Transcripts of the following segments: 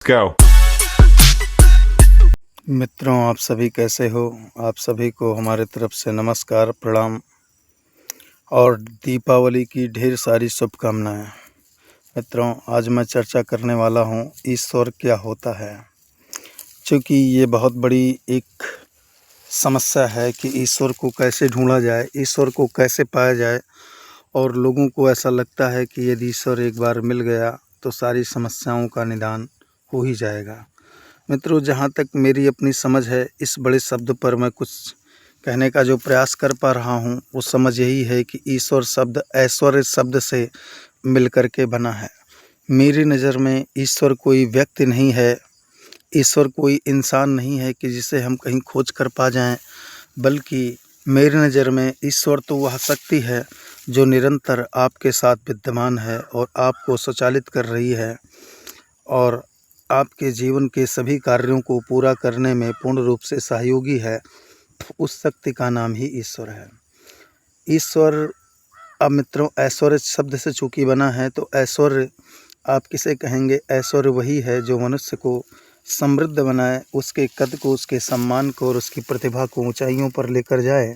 Go. मित्रों, आप सभी कैसे हो? आप सभी को हमारे तरफ से नमस्कार, प्रणाम और दीपावली की ढेर सारी शुभकामनाएं। मित्रों, आज मैं चर्चा करने वाला हूं ईश्वर क्या होता है। क्योंकि ये बहुत बड़ी एक समस्या है कि ईश्वर को कैसे ढूंढा जाए, ईश्वर को कैसे पाया जाए। और लोगों को ऐसा लगता है कि यदि ईश्वर एक बार मिल गया तो सारी समस्याओं का निदान हो ही जाएगा। मित्रों, जहाँ तक मेरी अपनी समझ है, इस बड़े शब्द पर मैं कुछ कहने का जो प्रयास कर पा रहा हूँ वो समझ यही है कि ईश्वर शब्द ऐश्वर्य शब्द से मिल कर के बना है। मेरी नज़र में ईश्वर कोई व्यक्ति नहीं है, ईश्वर कोई इंसान नहीं है कि जिसे हम कहीं खोज कर पा जाएं, बल्कि मेरी नज़र में ईश्वर तो वह शक्ति है जो निरंतर आपके साथ विद्यमान है और आपको स्वचालित कर रही है और आपके जीवन के सभी कार्यों को पूरा करने में पूर्ण रूप से सहयोगी है। उस शक्ति का नाम ही ईश्वर है। ईश्वर, अब मित्रों, ऐश्वर्य शब्द से चूँकि बना है तो ऐश्वर्य आप किसे कहेंगे? ऐश्वर्य वही है जो मनुष्य को समृद्ध बनाए, उसके कद को, उसके सम्मान को और उसकी प्रतिभा को ऊंचाइयों पर लेकर जाए।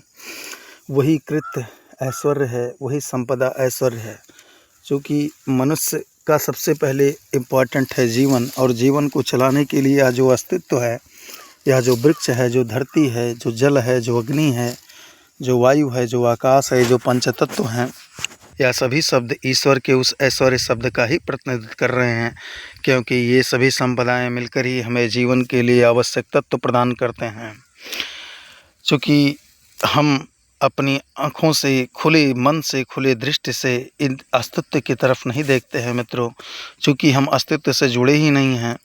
वही कृत ऐश्वर्य है, वही संपदा ऐश्वर्य है। क्योंकि मनुष्य का सबसे पहले इम्पॉर्टेंट है जीवन, और जीवन को चलाने के लिए यह जो अस्तित्व है, यह जो वृक्ष है, जो धरती है, जो जल है, जो अग्नि है, जो वायु है, जो आकाश है, जो पंचतत्व हैं, यह सभी शब्द ईश्वर के उस ऐश्वर्य शब्द का ही प्रतिनिधित्व कर रहे हैं। क्योंकि ये सभी संपदाएं मिलकर ही हमें जीवन के लिए आवश्यक तत्व प्रदान करते हैं। चूँकि हम अपनी आँखों से, खुले मन से, खुले दृष्टि से इन अस्तित्व की तरफ नहीं देखते हैं मित्रों। चूँकि हम अस्तित्व से जुड़े ही नहीं हैं,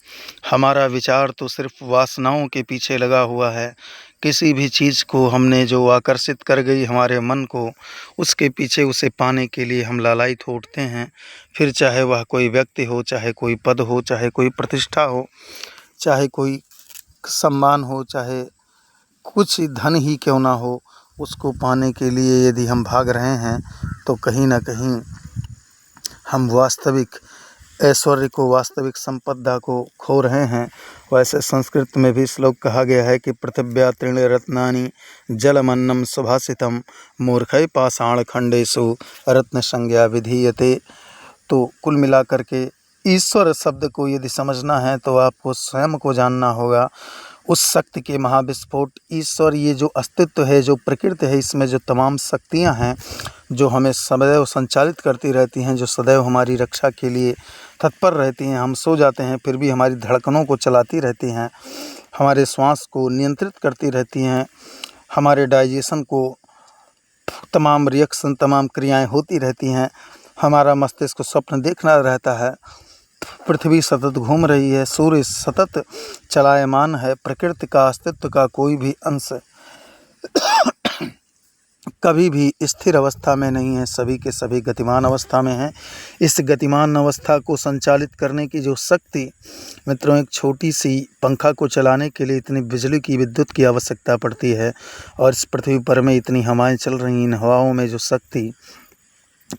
हमारा विचार तो सिर्फ वासनाओं के पीछे लगा हुआ है। किसी भी चीज़ को हमने जो आकर्षित कर गई हमारे मन को, उसके पीछे उसे पाने के लिए हम लालायित हो उठते हैं। फिर चाहे वह कोई व्यक्ति हो, चाहे कोई पद हो, चाहे कोई प्रतिष्ठा हो, चाहे कोई सम्मान हो, चाहे कुछ धन ही क्यों ना हो, उसको पाने के लिए यदि हम भाग रहे हैं तो कहीं ना कहीं हम वास्तविक ऐश्वर्य को, वास्तविक संपदा को खो रहे हैं। वैसे संस्कृत में भी श्लोक कहा गया है कि पृथिव्या त्रीणि रत्नानि जलमन्नम सुभाषितम मूर्खै पाषाण खंडेषु रत्न संज्ञा विधीयते। तो कुल मिलाकर के ईश्वर शब्द को यदि समझना है तो आपको स्वयं को जानना होगा। उस शक्ति के महाविस्फोट ईश्वर, ये जो अस्तित्व है, जो प्रकृति है, इसमें जो तमाम शक्तियां हैं जो हमें सदैव संचालित करती रहती हैं, जो सदैव हमारी रक्षा के लिए तत्पर रहती हैं। हम सो जाते हैं फिर भी हमारी धड़कनों को चलाती रहती हैं, हमारे श्वास को नियंत्रित करती रहती हैं, हमारे डाइजेशन को तमाम रिएक्शन, तमाम क्रियाएं होती रहती हैं। हमारा मस्तिष्क स्वप्न देखना रहता है। पृथ्वी सतत घूम रही है, सूर्य सतत चलायमान है। प्रकृति का अस्तित्व का कोई भी अंश कभी भी स्थिर अवस्था में नहीं है, सभी के सभी गतिमान अवस्था में हैं। इस गतिमान अवस्था को संचालित करने की जो शक्ति, मित्रों, एक छोटी सी पंखा को चलाने के लिए इतनी बिजली की, विद्युत की आवश्यकता पड़ती है। और इस पृथ्वी पर में इतनी हवाएं चल रही हैं, इन हवाओं में जो शक्ति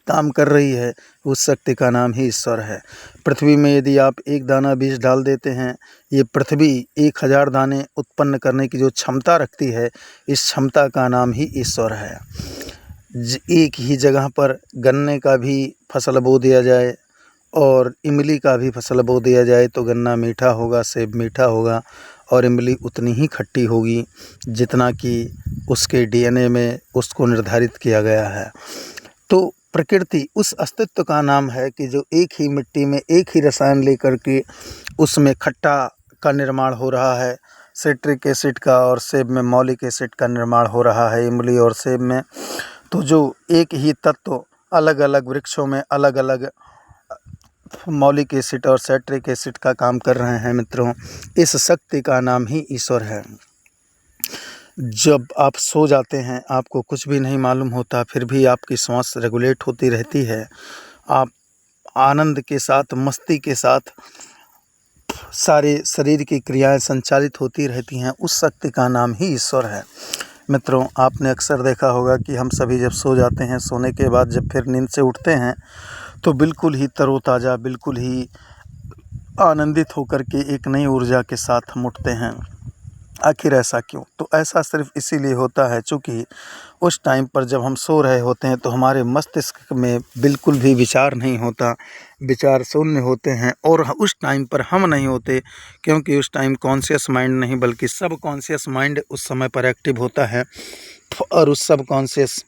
काम कर रही है, उस शक्ति का नाम ही ईश्वर है। पृथ्वी में यदि आप एक दाना बीज डाल देते हैं, ये पृथ्वी 1000 दाने उत्पन्न करने की जो क्षमता रखती है, इस क्षमता का नाम ही ईश्वर है। एक ही जगह पर गन्ने का भी फसल बो दिया जाए और इमली का भी फसल बो दिया जाए तो गन्ना मीठा होगा, सेब मीठा होगा और इमली उतनी ही खट्टी होगी जितना कि उसके डीएनए में उसको निर्धारित किया गया है। तो प्रकृति उस अस्तित्व का नाम है कि जो एक ही मिट्टी में एक ही रसायन लेकर के उसमें खट्टा का निर्माण हो रहा है, सिट्रिक एसिड का, और सेब में मौलिक एसिड का निर्माण हो रहा है, इमली और सेब में। तो जो एक ही तत्व अलग अलग वृक्षों में अलग अलग मौलिक एसिड और सिट्रिक एसिड का काम कर रहे हैं मित्रों, इस शक्ति का नाम ही ईश्वर है। जब आप सो जाते हैं, आपको कुछ भी नहीं मालूम होता, फिर भी आपकी सांस रेगुलेट होती रहती है। आप आनंद के साथ, मस्ती के साथ सारे शरीर की क्रियाएं संचालित होती रहती हैं। उस शक्ति का नाम ही ईश्वर है। मित्रों, आपने अक्सर देखा होगा कि हम सभी जब सो जाते हैं, सोने के बाद जब फिर नींद से उठते हैं तो बिल्कुल ही तरोताज़ा, बिल्कुल ही आनंदित होकर के एक नई ऊर्जा के साथ हम उठते हैं। आखिर ऐसा क्यों? तो ऐसा सिर्फ़ इसीलिए होता है चूँकि उस टाइम पर जब हम सो रहे होते हैं तो हमारे मस्तिष्क में बिल्कुल भी विचार नहीं होता, विचार शून्य होते हैं और उस टाइम पर हम नहीं होते, क्योंकि उस टाइम कॉन्शियस माइंड नहीं बल्कि सबकॉन्शियस माइंड उस समय पर एक्टिव होता है। और उस सबकॉन्शियस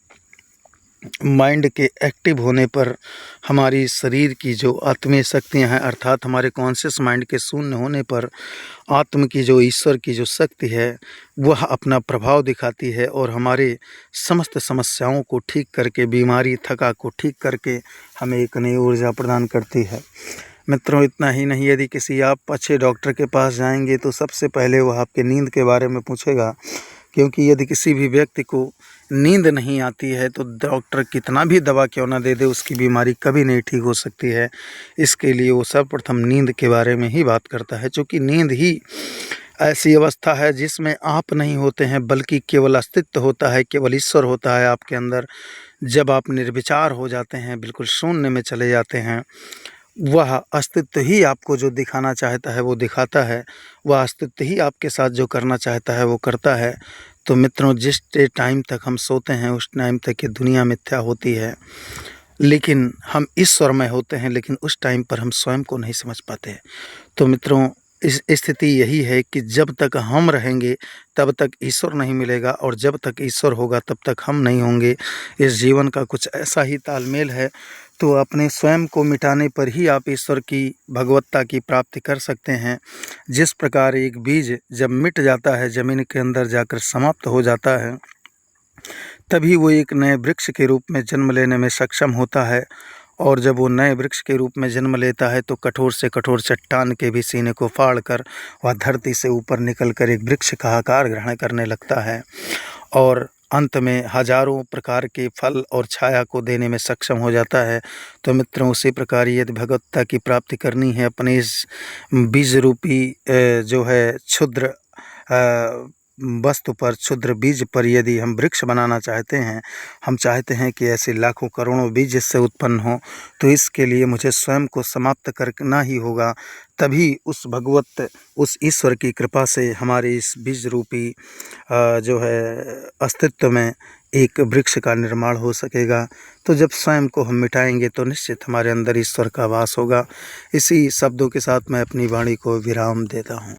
माइंड के एक्टिव होने पर हमारी शरीर की जो आत्मीय शक्तियाँ हैं, अर्थात हमारे कॉन्शियस माइंड के शून्य होने पर आत्म की जो ईश्वर की जो शक्ति है वह अपना प्रभाव दिखाती है और हमारे समस्त समस्याओं को ठीक करके, बीमारी थका को ठीक करके हमें एक नई ऊर्जा प्रदान करती है। मित्रों, इतना ही नहीं, यदि किसी आप अच्छे डॉक्टर के पास जाएंगे तो सबसे पहले वह आपके नींद के बारे में पूछेगा, क्योंकि यदि किसी भी व्यक्ति को नींद नहीं आती है तो डॉक्टर कितना भी दवा क्यों ना दे दे, उसकी बीमारी कभी नहीं ठीक हो सकती है। इसके लिए वो सर्वप्रथम नींद के बारे में ही बात करता है, क्योंकि नींद ही ऐसी अवस्था है जिसमें आप नहीं होते हैं बल्कि केवल अस्तित्व होता है, केवल ईश्वर होता है आपके अंदर। जब आप निर्विचार हो जाते हैं, बिल्कुल शून्य में चले जाते हैं, वह अस्तित्व ही आपको जो दिखाना चाहता है वो दिखाता है, वह अस्तित्व ही आपके साथ जो करना चाहता है वो करता है। तो मित्रों, जिस टाइम तक हम सोते हैं उस टाइम तक ये दुनिया मिथ्या होती है, लेकिन हम ईश्वरमय होते हैं, लेकिन उस टाइम पर हम स्वयं को नहीं समझ पाते। तो मित्रों, इस स्थिति यही है कि जब तक हम रहेंगे तब तक ईश्वर नहीं मिलेगा और जब तक ईश्वर होगा तब तक हम नहीं होंगे। इस जीवन का कुछ ऐसा ही तालमेल है। तो अपने स्वयं को मिटाने पर ही आप ईश्वर की भगवत्ता की प्राप्ति कर सकते हैं। जिस प्रकार एक बीज जब मिट जाता है, ज़मीन के अंदर जाकर समाप्त हो जाता है, तभी वो एक नए वृक्ष के रूप में जन्म लेने में सक्षम होता है। और जब वो नए वृक्ष के रूप में जन्म लेता है तो कठोर से कठोर चट्टान के भी सीने को फाड़कर वह धरती से ऊपर निकलकर एक वृक्ष का आकार ग्रहण करने लगता है और अंत में हजारों प्रकार के फल और छाया को देने में सक्षम हो जाता है। तो मित्रों, उसी प्रकार यदि भगवत्ता की प्राप्ति करनी है, अपने इस बीज रूपी जो है क्षुद्र वस्तु पर, क्षुद्र बीज पर यदि हम वृक्ष बनाना चाहते हैं, हम चाहते हैं कि ऐसे लाखों करोड़ों बीज इससे उत्पन्न हों, तो इसके लिए मुझे स्वयं को समाप्त करना ही होगा। तभी उस भगवत, उस ईश्वर की कृपा से हमारे इस बीज रूपी जो है अस्तित्व में एक वृक्ष का निर्माण हो सकेगा। तो जब स्वयं को हम मिटाएंगे तो निश्चित हमारे अंदर ईश्वर का वास होगा। इसी शब्दों के साथ मैं अपनी वाणी को विराम देता हूँ।